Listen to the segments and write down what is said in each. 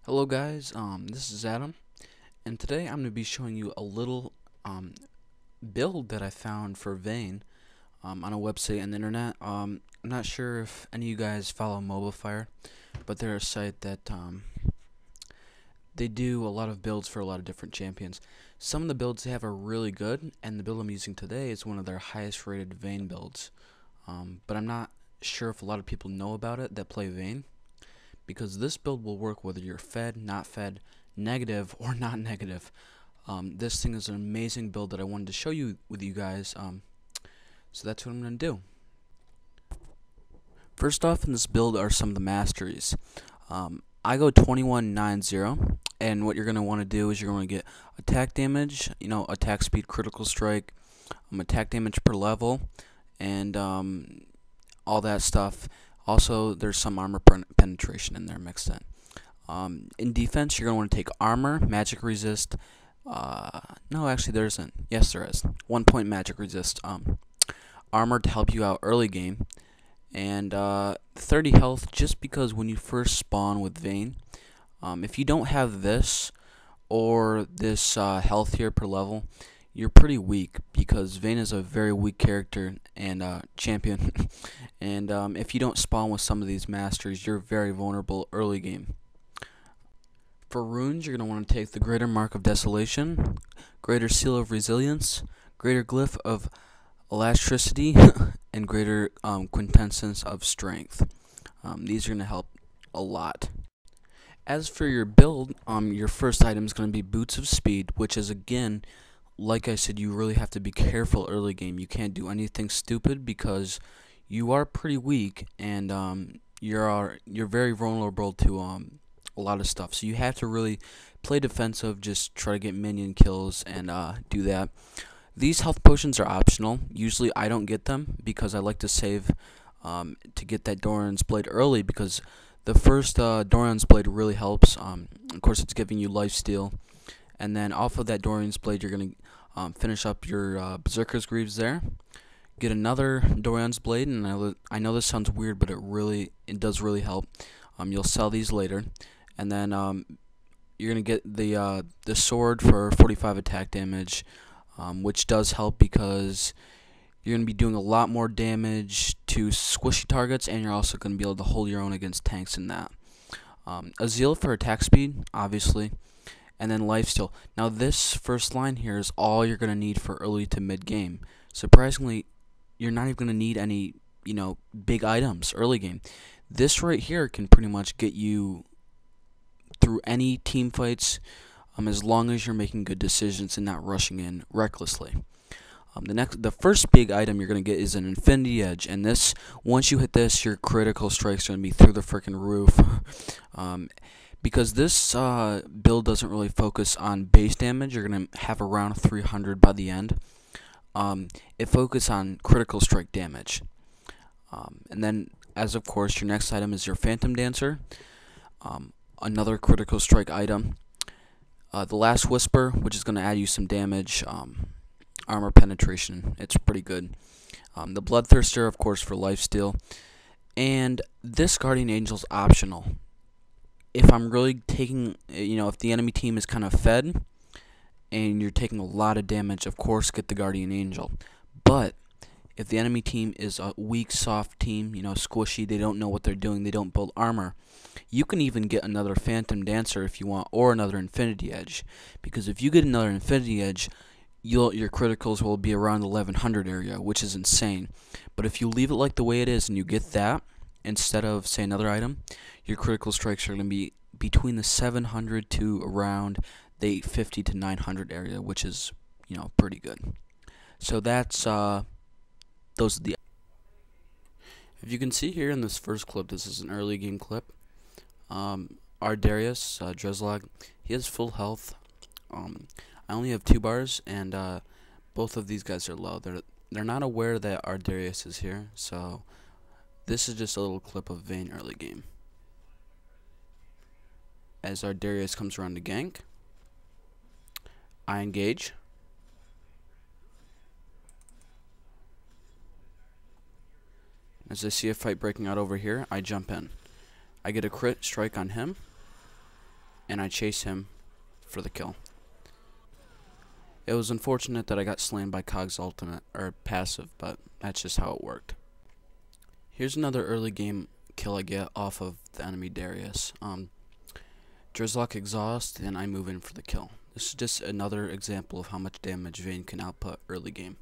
Hello guys, this is Adam, and today I'm going to be showing you a little build that I found for Vayne on a website on the internet. I'm not sure if any of you guys follow MobileFire, but they're a site that they do a lot of builds for a lot of different champions. Some of the builds they have are really good, and the build I'm using today is one of their highest rated Vayne builds. But I'm not sure if a lot of people know about it that play Vayne, because this build will work whether you're fed, not fed, negative, or not negative. This thing is an amazing build that I wanted to show you with you guys, so that's what I'm going to do. First off in this build are some of the masteries. I go 21-9-0, and what you're going to want to do is you're going to get attack damage, attack speed, critical strike, attack damage per level, and all that stuff. Also, there's some armor penetration in there mixed in. In defense, you're going to want to take armor, magic resist. No, actually, there isn't. Yes, there is. 1 point magic resist. Armor to help you out early game. And 30 health just because when you first spawn with Vayne, if you don't have this or this health here per level, you're pretty weak because Vayne is a very weak character and champion. And if you don't spawn with some of these masters, you're very vulnerable early game. For runes, you're going to want to take the Greater Mark of Desolation, Greater Seal of Resilience, Greater Glyph of Elasticity, and Greater Quintessence of Strength. These are going to help a lot. As for your build, your first item is going to be Boots of Speed, which is, again, like I said, you really have to be careful early game. You can't do anything stupid because you are pretty weak, and you're very vulnerable to a lot of stuff. So you have to really play defensive, just try to get minion kills and do that. These health potions are optional. Usually I don't get them because I like to save to get that Doran's Blade early, because the first Doran's Blade really helps. Of course, it's giving you lifesteal. And then off of that Dorian's Blade, you're going to finish up your Berserker's Greaves there. Get another Dorian's Blade, and I know this sounds weird, but it does really help. You'll sell these later. And then you're going to get the sword for 45 attack damage, which does help because you're going to be doing a lot more damage to squishy targets, and you're also going to be able to hold your own against tanks in that. A Zeal for attack speed, obviously. And then lifesteal. Now this first line here is all you're going to need for early to mid game. Surprisingly, you're not even going to need any, big items early game. This right here can pretty much get you through any team fights, as long as you're making good decisions and not rushing in recklessly. The first big item you're going to get is an Infinity Edge, and this, once you hit this, your critical strikes are going to be through the freaking roof. Because this build doesn't really focus on base damage, you're going to have around 300 by the end. It focuses on critical strike damage. And then, as of course, your next item is your Phantom Dancer, another critical strike item. The Last Whisper, which is going to add you some damage, armor penetration, it's pretty good. The Bloodthirster, of course, for lifesteal. And this Guardian Angel is optional. If I'm really taking, if the enemy team is kind of fed and you're taking a lot of damage, of course get the Guardian Angel. But if the enemy team is a weak, soft team, squishy, they don't know what they're doing, they don't build armor, you can even get another Phantom Dancer if you want, or another Infinity Edge. Because if you get another Infinity Edge, your criticals will be around the 1100 area, which is insane. But if you leave it like the way it is and you get that instead of, say, another item, your critical strikes are going to be between the 700 to around the 850 to 900 area, which is, pretty good. So that's, those are the... If you can see here in this first clip, this is an early game clip. Our Darius, Dreslog, he has full health. I only have 2 bars, and both of these guys are low. They're not aware that our Darius is here, so this is just a little clip of Vayne early game. As our Darius comes around to gank, I engage. As I see a fight breaking out over here, I jump in. I get a crit strike on him, and I chase him for the kill. It was unfortunate that I got slain by Cog's ultimate, or passive, but that's just how it worked. Here's another early game kill I get off of the enemy Darius. Drizzlock exhaust, and I move in for the kill. This is just another example of how much damage Vayne can output early game.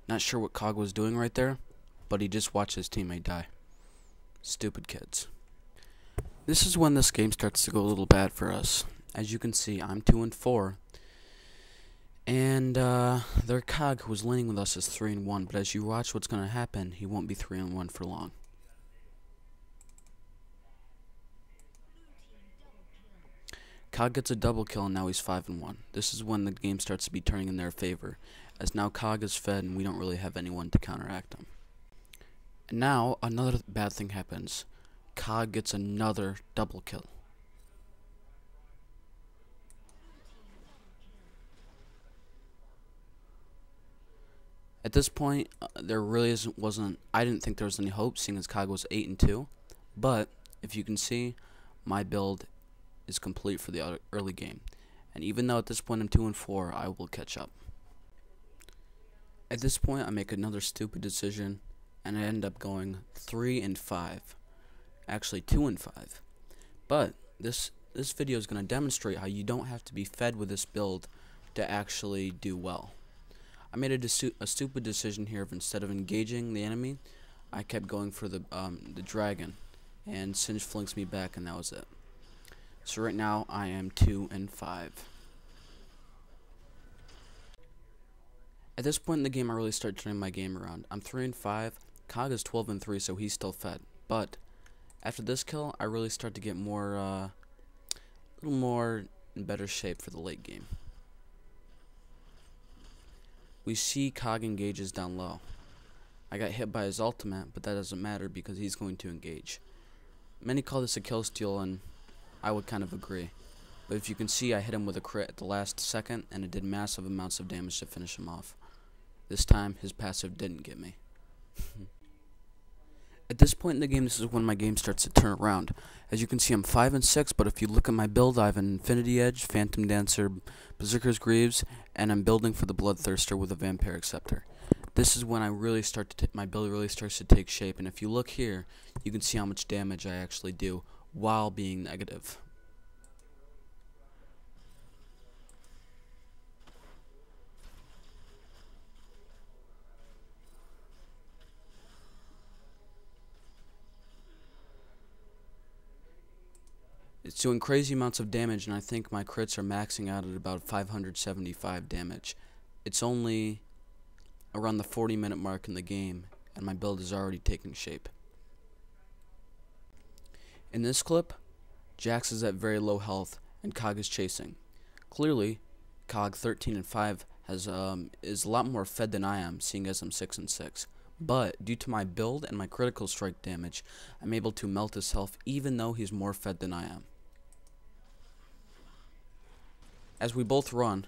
Not sure what Cog was doing right there, but he just watched his teammate die. Stupid kids. This is when this game starts to go a little bad for us. As you can see, I'm 2-4. And their Cog, who was laning with us, is 3-1. But as you watch what's going to happen, he won't be 3-1 for long. Cog gets a double kill, and now he's 5-1. This is when the game starts to be turning in their favor, as now Cog is fed, and we don't really have anyone to counteract him. And now another bad thing happens. Cog gets another double kill. At this point, there really wasn't. I didn't think there was any hope, seeing as Cog was 8-2. But if you can see, my build is complete for the early game. And even though at this point I'm 2-4, I will catch up. At this point, I make another stupid decision, and I end up going 3-5. Actually, 2-5. But this video is going to demonstrate how you don't have to be fed with this build to actually do well. I made a stupid decision here of, instead of engaging the enemy, I kept going for the dragon, and Singe flinks me back, and that was it. So right now I am 2-5. At this point in the game, I really start turning my game around. I'm 3-5. Cog is 12-3, so he's still fed. But after this kill, I really start to get more, a little more in better shape for the late game. We see Cog engages down low. I got hit by his ultimate, but that doesn't matter because he's going to engage. Many call this a kill steal, and I would kind of agree. But if you can see, I hit him with a crit at the last second, and it did massive amounts of damage to finish him off. This time, his passive didn't get me. At this point in the game, this is when my game starts to turn around. As you can see, I'm 5-6, but if you look at my build, I have an Infinity Edge, Phantom Dancer, Berserker's Greaves, and I'm building for the Bloodthirster with a Vampire Acceptor. This is when I really start to my build really starts to take shape, and if you look here, you can see how much damage I actually do while being negative. It's doing crazy amounts of damage, and I think my crits are maxing out at about 575 damage. It's only around the 40-minute mark in the game, and my build is already taking shape. In this clip, Jax is at very low health, and Cog is chasing. Clearly, Cog 13-5 is a lot more fed than I am, seeing as I'm 6-6. But due to my build and my critical strike damage, I'm able to melt his health even though he's more fed than I am. As we both run,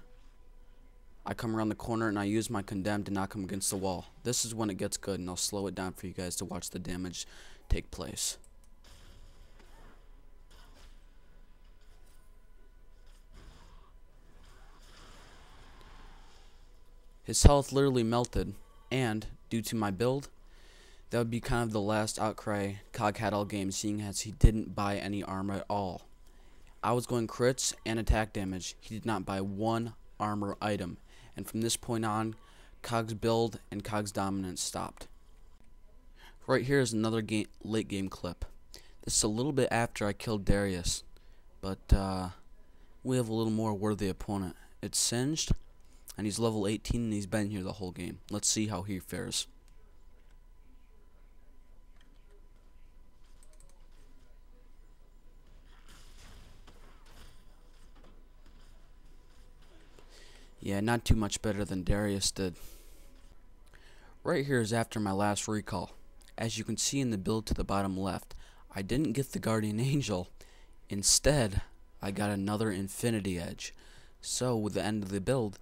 I come around the corner and I use my condemn to knock him against the wall. This is when it gets good, and I'll slow it down for you guys to watch the damage take place. His health literally melted, and due to my build, that would be kind of the last outcry Cog had all game, seeing as he didn't buy any armor at all. I was going crits and attack damage. He did not buy one armor item, and from this point on, Cog's build and Cog's dominance stopped. Right here is another late game clip. This is a little bit after I killed Darius, but we have a little more worthy opponent. It's Singed, and he's level 18, and he's been here the whole game. Let's see how he fares. Yeah, not too much better than Darius did. Right here is after my last recall. As you can see in the build to the bottom left, I didn't get the Guardian Angel. Instead, I got another Infinity Edge. So, with the end of the build,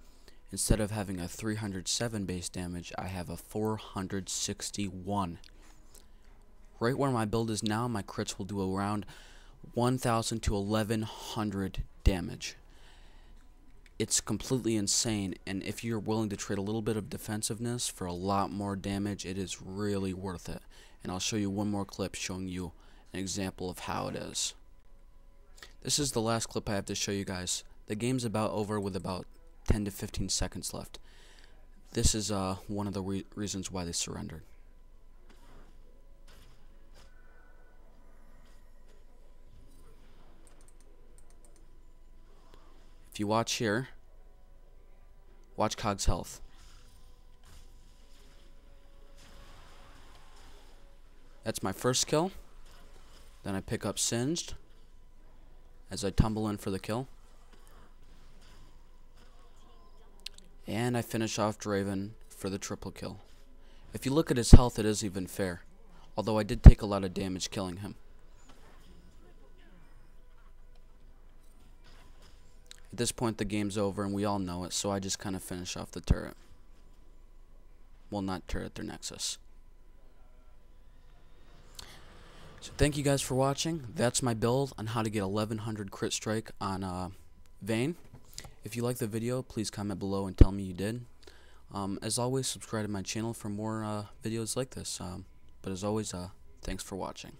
Instead of having a 307 base damage, I have a 461. Right where my build is now, my crits will do around 1,000 to 1,100 damage. It's completely insane, and if you're willing to trade a little bit of defensiveness for a lot more damage, it is really worth it. And I'll show you one more clip showing you an example of how it is. This is the last clip I have to show you guys. The game's about over with about 10 to 15 seconds left. This is one of the reasons why they surrendered. If you watch here, watch Cog's health. That's my first kill. Then I pick up Singed as I tumble in for the kill. And I finish off Draven for the triple kill. If you look at his health, it is even fair. Although I did take a lot of damage killing him. At this point the game's over and we all know it, so I just kind of finish off the turret. Well, not turret, their Nexus. So thank you guys for watching. That's my build on how to get 1100 crit strike on Vayne. If you liked the video, please comment below and tell me you did. As always, subscribe to my channel for more videos like this. But as always, thanks for watching.